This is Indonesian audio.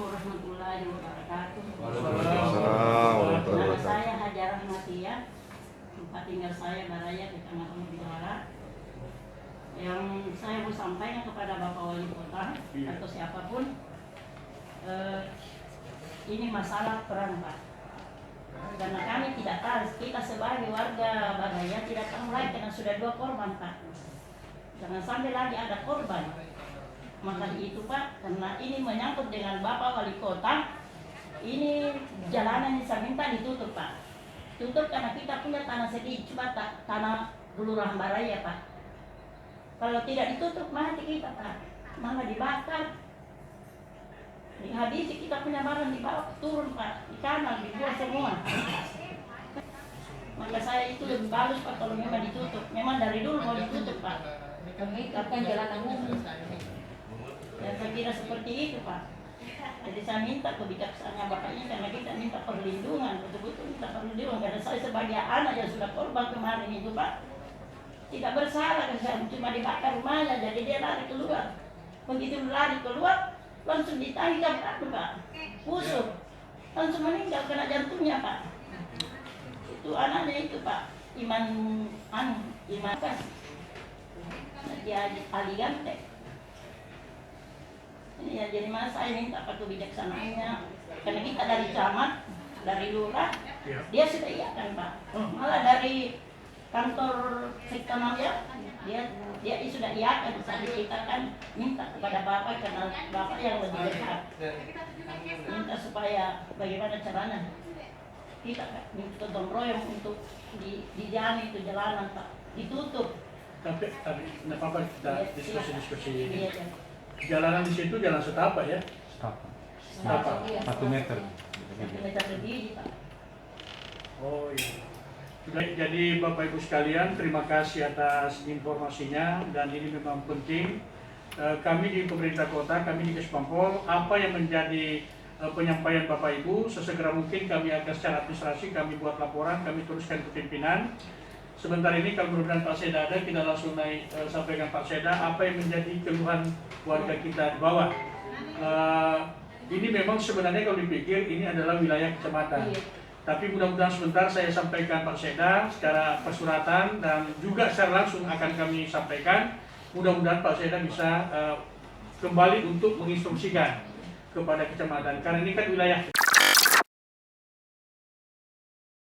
warahmatullahi wabarakatuh. Waalaikumsalam. Saya Hajarah Matia, tempat tinggal saya Baraya, Kecamatan Bidara. Yang saya mau sampaikan kepada Bapak Wali Kota atau siapapun, ini masalah peran Pak. Karena kami tidak tahu, kita sebagai warga Baraya tidak tahu lagi karena sudah 2 korban Pak. Jangan sampai lagi ada korban. Maka itu Pak, karena ini menyangkut dengan Bapak Wali Kota, ini jalanan yang saya minta ditutup Pak. Tutup karena kita punya tanah sedikit, cuma tanah Kelurahan Baraya Pak. Kalau tidak ditutup mati kita Pak, malah dibakar. Dihabisi kita punya barang dibawa turun Pak, di kanal, dibuang semua. Maka saya itu lebih bagus Pak kalau memang ditutup. Memang dari dulu mau ditutup Pak. Kan jalanan umum. Dan saya kira seperti itu Pak. Jadi saya minta kebijaksanaan Bapak ini karena kita minta perlindungan, betul-betul minta perlindungan. Karena saya sebagai anak yang sudah korban kemarin itu Pak, tidak bersalah kan, cuma dibakar rumahnya, jadi dia lari keluar. Begitu lari keluar, langsung ditangkap Pak, busuk, langsung meninggal kena jantungnya Pak. Itu anaknya itu Pak, Iman Kas, dia Aligante. Ini ya, jadi mas saya minta Pak kebijaksanaannya, karena kita dari camat, dari lurah, dia sudah iya kan Pak, malah dari kantor sektonalnya dia sudah iya kan, saat kita kan minta kepada Bapak karena Bapak yang lebih dekat, minta supaya bagaimana caranya kita gotong royong untuk dijamin itu jalanan Pak, ditutup. Tapi tidak apa-apa kita diskusi ini. Iya. Jalanan di situ jalan setapak ya? Setapak. 1 meter. 1 meter lebih Pak. Oh iya. Jadi Bapak Ibu sekalian, terima kasih atas informasinya dan ini memang penting. Kami di pemerintah kota, kami di Kespampol, apa yang menjadi penyampaian Bapak Ibu, sesegera mungkin kami akan secara administrasi, kami buat laporan, kami teruskan ke pimpinan. Sebentar ini kalau mudah-mudahan Pak Seda ada, kita langsung naik sampaikan Pak Seda apa yang menjadi keluhan warga kita di bawah. Ini memang sebenarnya kalau dipikir ini adalah wilayah kecamatan. Tapi mudah-mudahan sebentar saya sampaikan Pak Seda secara persuratan dan juga secara langsung akan kami sampaikan. Mudah-mudahan Pak Seda bisa kembali untuk menginstruksikan kepada kecamatan. Karena ini kan wilayah